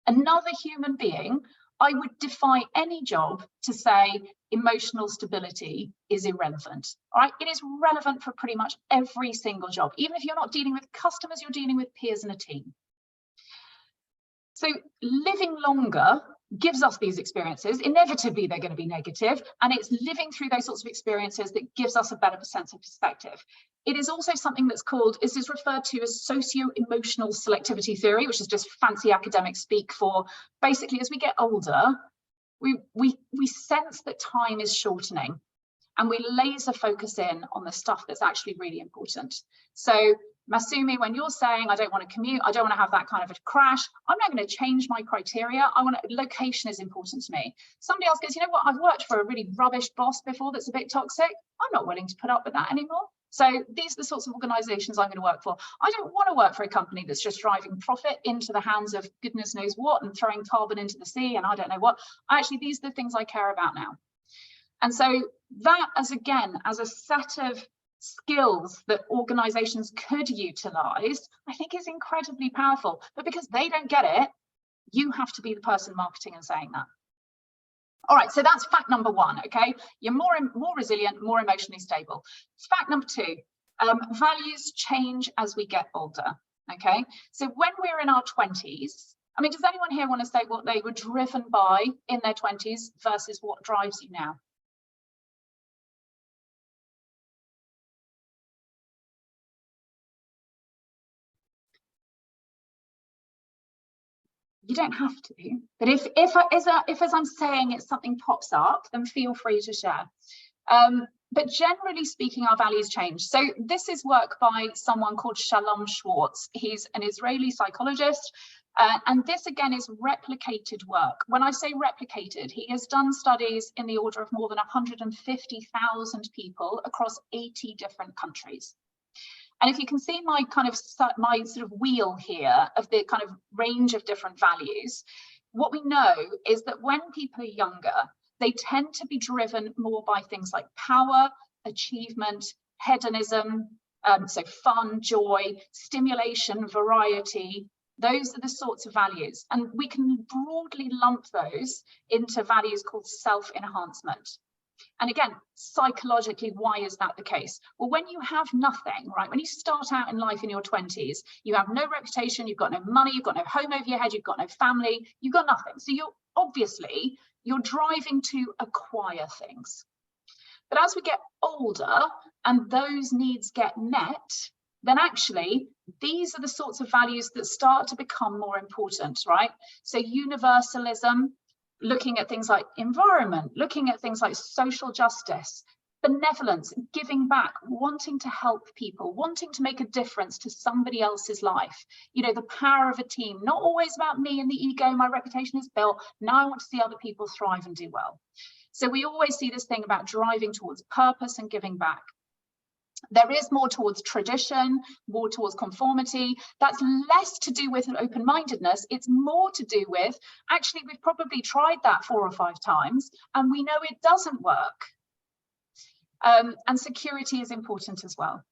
another human being, I would defy any job to say emotional stability is irrelevant. All right, it is relevant for pretty much every single job. Even if you're not dealing with customers, you're dealing with peers and a team. So living longer gives us these experiences. Inevitably, they're going to be negative, and it's living through those sorts of experiences that gives us a better sense of perspective. It is also something that's called, this is referred to as socio-emotional selectivity theory, which is just fancy academic speak for basically as we get older, we sense that time is shortening and we laser focus in on the stuff that's actually really important. So Masumi, when you're saying, I don't want to commute, I don't want to have that kind of a crash, I'm not going to change my criteria. Location is important to me. Somebody else goes, you know what, I've worked for a really rubbish boss before that's a bit toxic. I'm not willing to put up with that anymore. So these are the sorts of organizations I'm going to work for. I don't want to work for a company that's just driving profit into the hands of goodness knows what and throwing carbon into the sea and I don't know what. Actually, these are the things I care about now. And so that as a set of skills that organizations could utilize, I think is incredibly powerful. But because they don't get it, you have to be the person marketing and saying that. All right, so that's fact number one, okay? You're more resilient, more emotionally stable. Fact number two, values change as we get older, okay? So when we're in our 20s, I mean, does anyone here want to say what they were driven by in their 20s versus what drives you now? You don't have to, but if as I'm saying it, something pops up, then feel free to share. But generally speaking, our values change. So this is work by someone called Shalom Schwartz. He's an Israeli psychologist. And this again is replicated work. When I say replicated, he has done studies in the order of more than 150,000 people across 80 different countries. And if you can see my sort of wheel here of the kind of range of different values, what we know is that when people are younger, they tend to be driven more by things like power, achievement, hedonism, so fun, joy, stimulation, variety. Those are the sorts of values. And we can broadly lump those into values called self-enhancement. And again, psychologically, why is that the case? Well, when you have nothing, right, when you start out in life in your 20s, you have no reputation, you've got no money, you've got no home over your head, you've got no family, you've got nothing. So you're driving to acquire things. But as we get older and those needs get met, then actually these are the sorts of values that start to become more important, right? So universalism, looking at things like environment, looking at things like social justice, benevolence, giving back, wanting to help people, wanting to make a difference to somebody else's life. You know, the power of a team, not always about me and the ego, my reputation is built. Now I want to see other people thrive and do well. So we always see this thing about driving towards purpose and giving back. There is more towards tradition, more towards conformity. That's less to do with an open-mindedness. It's more to do with, actually, we've probably tried that 4 or 5 times and we know it doesn't work. And security is important as well.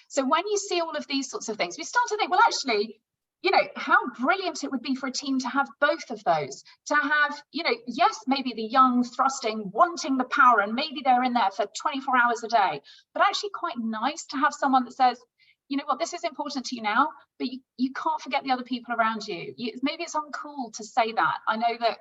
So when you see all of these sorts of things, we start to think, well, actually, you know, how brilliant it would be for a team to have both of those, to have, you know, yes, maybe the young, thrusting, wanting the power, and maybe they're in there for 24 hours a day, but actually quite nice to have someone that says, you know what, this is important to you now, but you can't forget the other people around you. Maybe it's uncool to say that. I know that,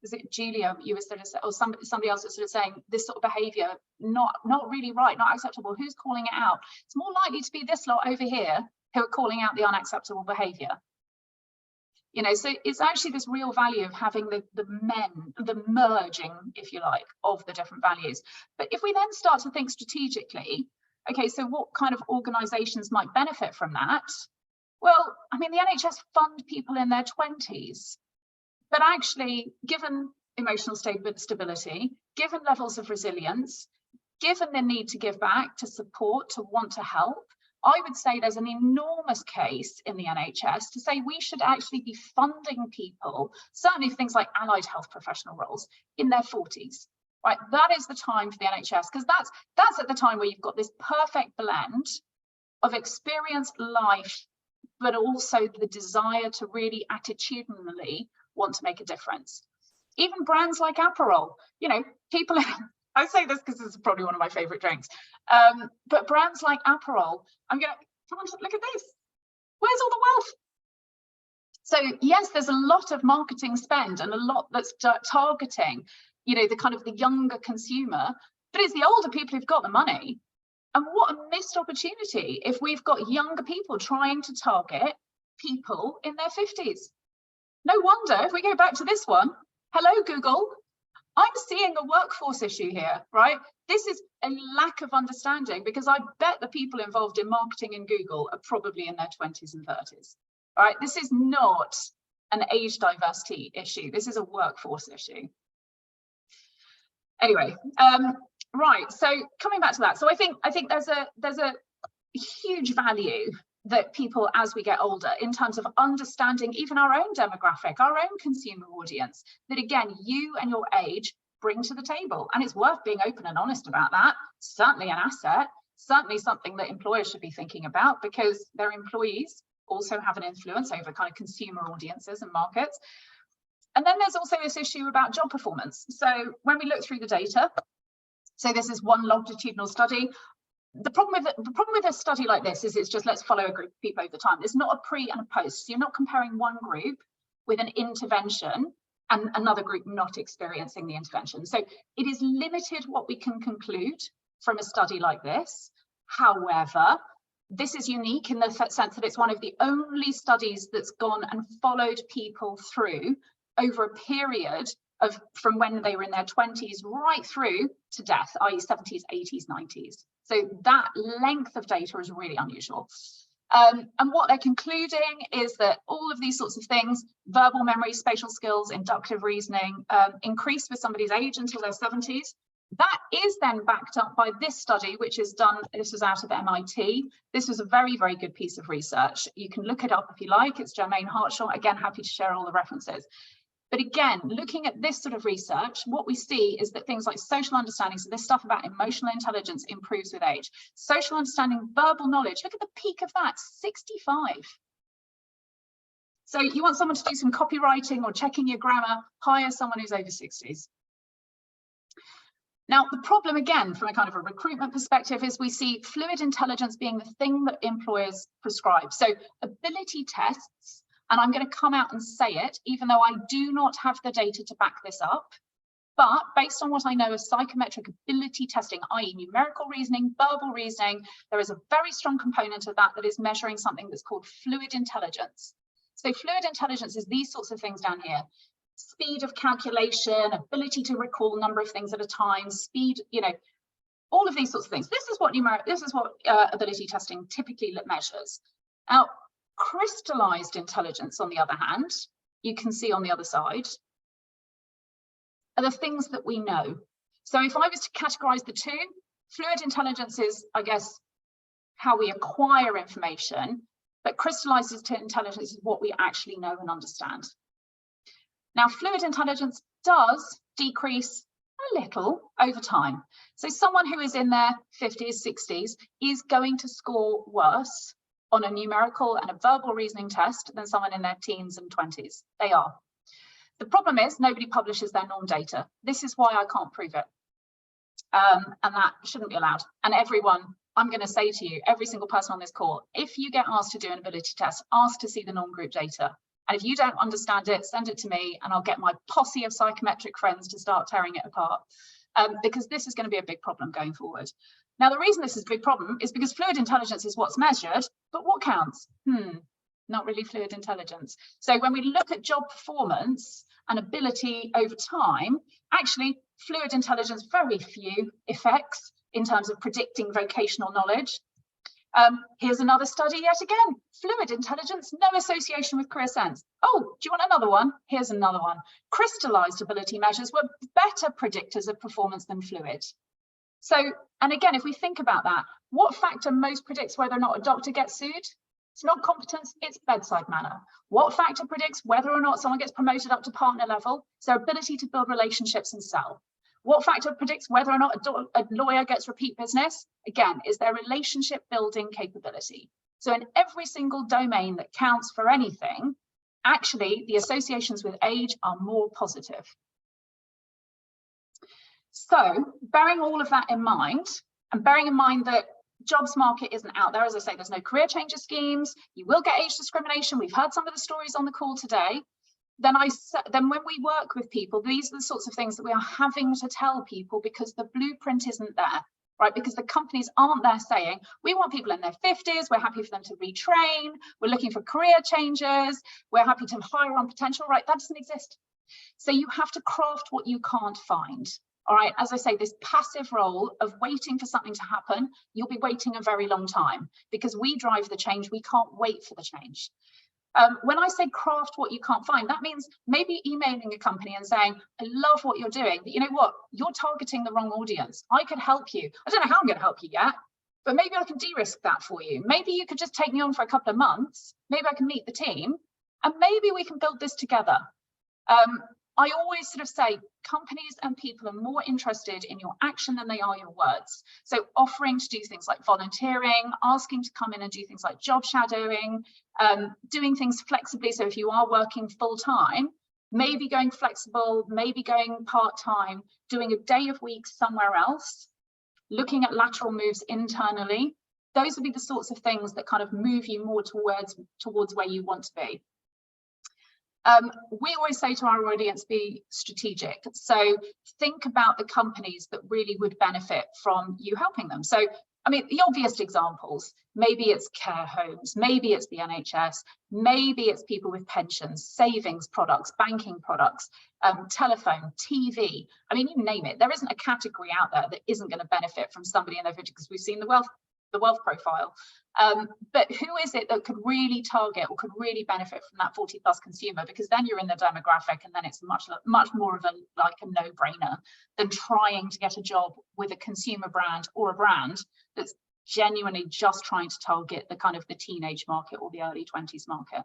was it Julia, you were sort of, or somebody else was sort of saying this sort of behaviour, not really right, not acceptable. Who's calling it out? It's more likely to be this lot over here who are calling out the unacceptable behaviour. You know, so it's actually this real value of having the merging, if you like, of the different values. But if we then start to think strategically, okay, so what kind of organisations might benefit from that? Well, I mean, the NHS fund people in their 20s, but actually, given emotional stability, given levels of resilience, given the need to give back, to support, to want to help, I would say there's an enormous case in the NHS to say we should actually be funding people, certainly things like allied health professional roles, in their 40s. Right, that is the time for the NHS, because that's at the time where you've got this perfect blend of experienced life, but also the desire to really attitudinally want to make a difference. Even brands like Aperol, you know, people, I say this because it's probably one of my favorite drinks, but brands like Aperol, I'm gonna, come on, look at this. Where's all the wealth? So yes, there's a lot of marketing spend and a lot that's targeting, you know, the kind of the younger consumer, but it's the older people who've got the money. And what a missed opportunity if we've got younger people trying to target people in their 50s. No wonder if we go back to this one, hello, Google, I'm seeing a workforce issue here, right? This is a lack of understanding, because I bet the people involved in marketing in Google are probably in their 20s and 30s, all right? This is not an age diversity issue. This is a workforce issue. Anyway, right, so coming back to that, so I think there's a huge value that people, as we get older, in terms of understanding even our own demographic, our own consumer audience, that again, you and your age bring to the table. And it's worth being open and honest about that. Certainly an asset, certainly something that employers should be thinking about, because their employees also have an influence over kind of consumer audiences and markets. And then there's also this issue about job performance. So when we look through the data, so this is one longitudinal study. The problem with a study like this is it's just let's follow a group of people over time. There's not a pre and a post. So you're not comparing one group with an intervention and another group not experiencing the intervention. So it is limited what we can conclude from a study like this. However, this is unique in the sense that it's one of the only studies that's gone and followed people through over a period of from when they were in their 20s right through to death, i.e. 70s, 80s, 90s. So that length of data is really unusual. And what they're concluding is that all of these sorts of things, verbal memory, spatial skills, inductive reasoning, increase with somebody's age until their 70s. That is then backed up by this study, which is done, this was out of MIT. This was a very, very good piece of research. You can look it up if you like. It's Germaine Hartshaw. Again, happy to share all the references. But again, looking at this sort of research, what we see is that things like social understanding, so this stuff about emotional intelligence improves with age. Social understanding, verbal knowledge, look at the peak of that, 65. So you want someone to do some copywriting or checking your grammar, hire someone who's over 60s. Now, the problem, again, from a kind of a recruitment perspective, is we see fluid intelligence being the thing that employers prescribe. So ability tests, and I'm going to come out and say it, even though I do not have the data to back this up, But based on what I know of psychometric ability testing, i.e. numerical reasoning, verbal reasoning, there is a very strong component of that that is measuring something that's called fluid intelligence. So fluid intelligence is these sorts of things down here. Speed of calculation, ability to recall a number of things at a time, speed, you know, all of these sorts of things. This is what ability testing typically measures. Now, crystallized intelligence, on the other hand, you can see on the other side, are the things that we know. So if I was to categorize the two, fluid intelligence is, I guess, how we acquire information, but crystallized intelligence is what we actually know and understand. Now, fluid intelligence does decrease a little over time. So someone who is in their 50s, 60s is going to score worse on a numerical and a verbal reasoning test than someone in their teens and 20s. They are. The problem is nobody publishes their norm data. This is why I can't prove it. And that shouldn't be allowed. And everyone, I'm going to say to you, every single person on this call, if you get asked to do an ability test, ask to see the norm group data. And if you don't understand it, send it to me and I'll get my posse of psychometric friends to start tearing it apart. Because this is going to be a big problem going forward. Now, the reason this is a big problem is because fluid intelligence is what's measured, but what counts? Not really fluid intelligence. So when we look at job performance and ability over time, actually fluid intelligence, very few effects in terms of predicting vocational knowledge. Here's another study yet again, fluid intelligence, no association with career sense. Oh, do you want another one? Here's another one. Crystallized ability measures were better predictors of performance than fluid. So, and again, if we think about that, what factor most predicts whether or not a doctor gets sued? It's not competence, it's bedside manner. What factor predicts whether or not someone gets promoted up to partner level? It's their ability to build relationships and sell. What factor predicts whether or not a lawyer gets repeat business? Again, is their relationship building capability. So in every single domain that counts for anything, actually the associations with age are more positive. So bearing all of that in mind, and bearing in mind that jobs market isn't out there, as I say, there's no career changer schemes, you will get age discrimination, we've heard some of the stories on the call today, then when we work with people, these are the sorts of things that we are having to tell people because the blueprint isn't there, right? Because the companies aren't there saying, we want people in their 50s, we're happy for them to retrain, we're looking for career changers, we're happy to hire on potential, right? That doesn't exist. So you have to craft what you can't find. All right, as I say, this passive role of waiting for something to happen, you'll be waiting a very long time because we drive the change, we can't wait for the change. When I say craft what you can't find, that means maybe emailing a company and saying, I love what you're doing, but you know what, you're targeting the wrong audience. I could help you. I don't know how I'm going to help you yet, but maybe I can de-risk that for you. Maybe you could just take me on for a couple of months. Maybe I can meet the team and maybe we can build this together. I always sort of say companies and people are more interested in your action than they are your words. So offering to do things like volunteering, asking to come in and do things like job shadowing, doing things flexibly. So if you are working full time, maybe going flexible, maybe going part-time, doing a day of week somewhere else, looking at lateral moves internally. Those would be the sorts of things that kind of move you more towards where you want to be. We always say to our audience, be strategic. So think about the companies that really would benefit from you helping them. So, I mean, the obvious examples, maybe it's care homes, maybe it's the NHS, maybe it's people with pensions, savings products, banking products, telephone, TV. I mean, you name it. There isn't a category out there that isn't going to benefit from somebody in their 50s because we've seen the wealth profile. But who is it that could really target or could really benefit from that 40 plus consumer? Because then you're in the demographic and then it's much more of a no-brainer than trying to get a job with a consumer brand or a brand that's genuinely just trying to target the kind of the teenage market or the early 20s market.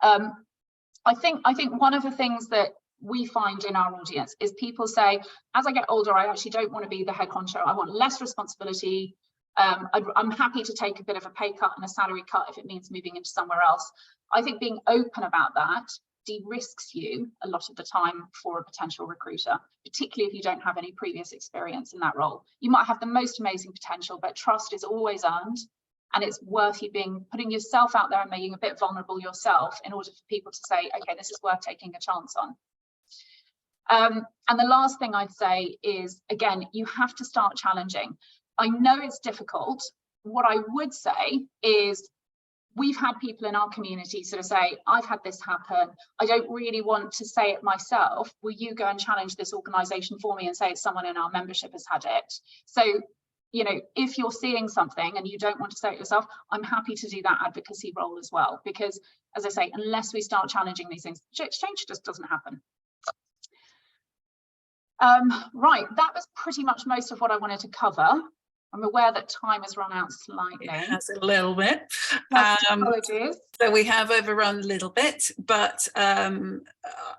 I think one of the things that we find in our audience is people say, as I get older, I actually don't want to be the head honcho. I want less responsibility. I'm happy to take a bit of a pay cut and a salary cut if it means moving into somewhere else. I think being open about that de-risks you a lot of the time for a potential recruiter, particularly if you don't have any previous experience in that role. You might have the most amazing potential, but trust is always earned, and it's worth you putting yourself out there and being a bit vulnerable yourself in order for people to say, okay, this is worth taking a chance on. And the last thing I'd say is, again, you have to start challenging. I know it's difficult. What I would say is, we've had people in our community sort of say, I've had this happen. I don't really want to say it myself. Will you go and challenge this organisation for me and say it's someone in our membership has had it? So, you know, if you're seeing something and you don't want to say it yourself, I'm happy to do that advocacy role as well. Because, as I say, unless we start challenging these things, change just doesn't happen. Right, that was pretty much most of what I wanted to cover. I'm aware that time has run out slightly. It has a little bit. Apologies. So we have overrun a little bit, but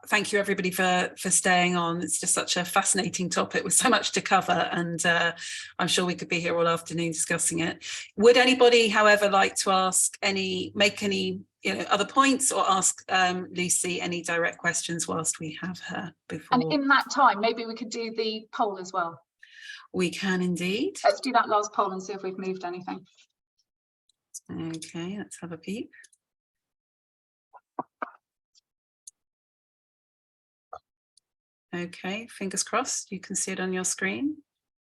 thank you everybody for staying on. It's just such a fascinating topic with so much to cover, and I'm sure we could be here all afternoon discussing it. Would anybody, however, like to make any other points, or ask Lucy any direct questions whilst we have her before? And in that time, maybe we could do the poll as well. We can indeed. Let's do that last poll and see if we've moved anything. Okay, let's have a peep. Okay, fingers crossed, you can see it on your screen.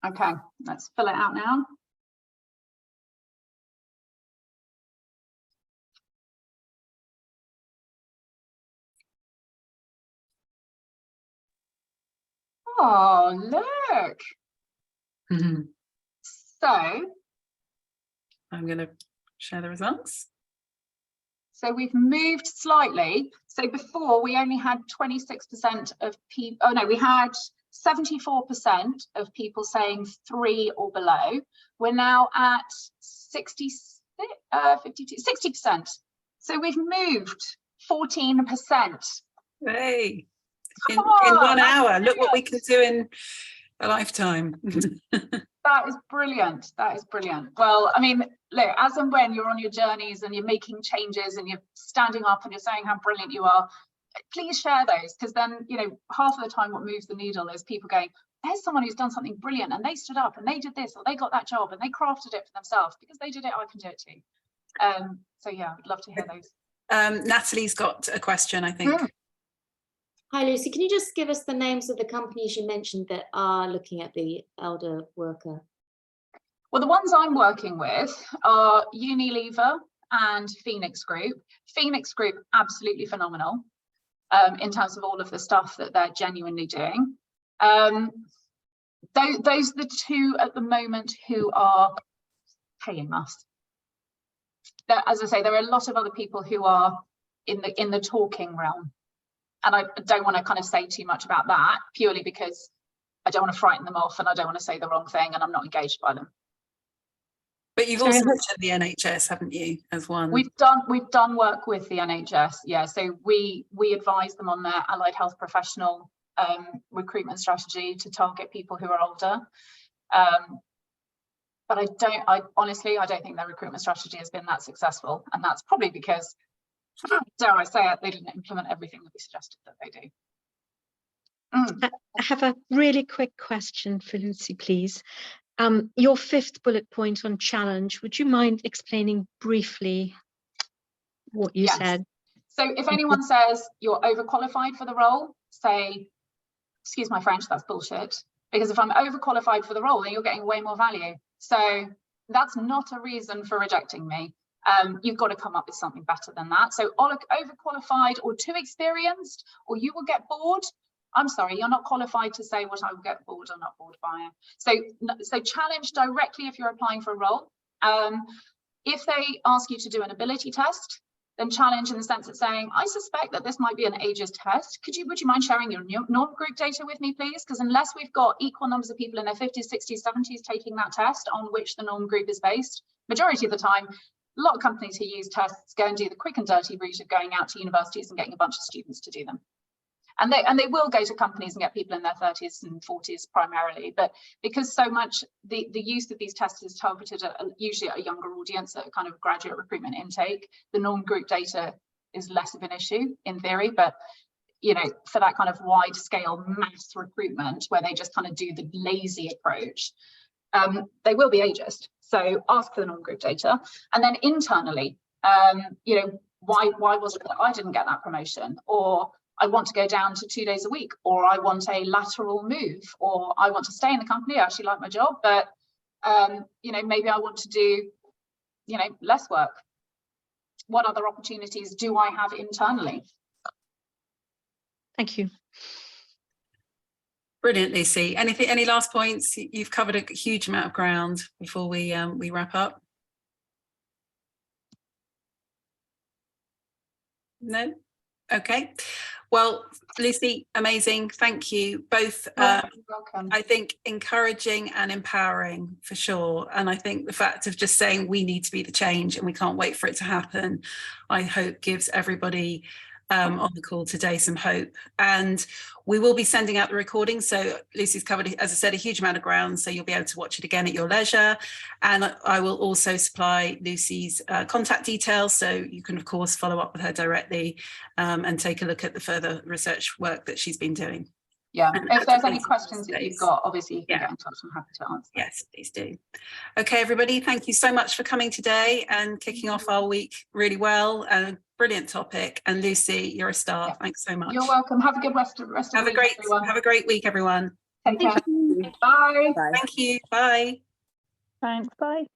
Okay, let's fill it out now. Oh, look. Mm-hmm. So I'm going to share the results. So we've moved slightly. So before we only had 26% of people, oh no, we had 74% of people saying 3 or below. We're now at 60%. So we've moved 14%. Hey, in 1 hour, look what we can do in a lifetime. That is brilliant. That is brilliant. Well, I mean, look, as and when you're on your journeys and you're making changes and you're standing up and you're saying how brilliant you are, please share those, because then, half of the time what moves the needle is people going, there's someone who's done something brilliant and they stood up and they did this, or they got that job and they crafted it for themselves. Because they did it, I can do it too. So yeah, I'd love to hear those. Natalie's got a question, I think. Hi, Lucy. Can you just give us the names of the companies you mentioned that are looking at the elder worker? Well, the ones I'm working with are Unilever and Phoenix Group. Phoenix Group, absolutely phenomenal in terms of all of the stuff that they're genuinely doing. Those are the two at the moment who are paying us. As I say, there are a lot of other people who are in the talking realm. And I don't want to kind of say too much about that, purely because I don't want to frighten them off and I don't want to say the wrong thing, and I'm not engaged by them. But you've also mentioned the NHS, haven't you, as one? We've done work with the NHS, yeah. So we advise them on their allied health professional recruitment strategy to target people who are older. But I honestly don't think their recruitment strategy has been that successful, and that's probably because, dare I say it, they didn't implement everything that we suggested that they do. I have a really quick question for Lucy, please. Your 5th bullet point on challenge, would you mind explaining briefly what you said? So if anyone says you're overqualified for the role, say, excuse my French, that's bullshit. Because if I'm overqualified for the role, then you're getting way more value. So that's not a reason for rejecting me. You've got to come up with something better than that. So overqualified or too experienced, or you will get bored. I'm sorry, you're not qualified to say what I will get bored or not bored by. So challenge directly if you're applying for a role. If they ask you to do an ability test, then challenge in the sense of saying, I suspect that this might be an ageist test. Would you mind sharing your norm group data with me, please? Because unless we've got equal numbers of people in their 50s, 60s, 70s taking that test on which the norm group is based, majority of the time, a lot of companies who use tests go and do the quick and dirty route of going out to universities and getting a bunch of students to do them. And they will go to companies and get people in their 30s and 40s primarily, but because so much the use of these tests is targeted at usually at a younger audience, at a kind of graduate recruitment intake, the norm group data is less of an issue in theory. But for that kind of wide scale mass recruitment where they just kind of do the lazy approach, they will be ageist. So ask for the norm group data. And then internally, why was it that I didn't get that promotion? Or I want to go down to 2 days a week, or I want a lateral move, or I want to stay in the company. I actually like my job, but you know, maybe I want to do, you know, less work. What other opportunities do I have internally? Thank you. Brilliant, Lucy. Any last points? You've covered a huge amount of ground before we wrap up. No? Okay. Well, Lucy, amazing. Thank you both. You're welcome. I think encouraging and empowering for sure. And I think the fact of just saying we need to be the change and we can't wait for it to happen, I hope gives everybody on the call today some hope. And we will be sending out the recording. So Lucy's covered, as I said, a huge amount of ground, so you'll be able to watch it again at your leisure. And I will also supply Lucy's contact details, so you can of course follow up with her directly and take a look at the further research work that she's been doing. Yeah, and if there's any questions that you've got, obviously you can get in touch. I'm happy to answer. Yes, please do. Okay, everybody, thank you so much for coming today and kicking off our week really well. Brilliant topic. And Lucy, you're a star. Yeah. Thanks so much. You're welcome. Have a good rest of the week, everyone. Have a great week, everyone. Take care. Bye. Thank you. Bye. Thanks. Bye.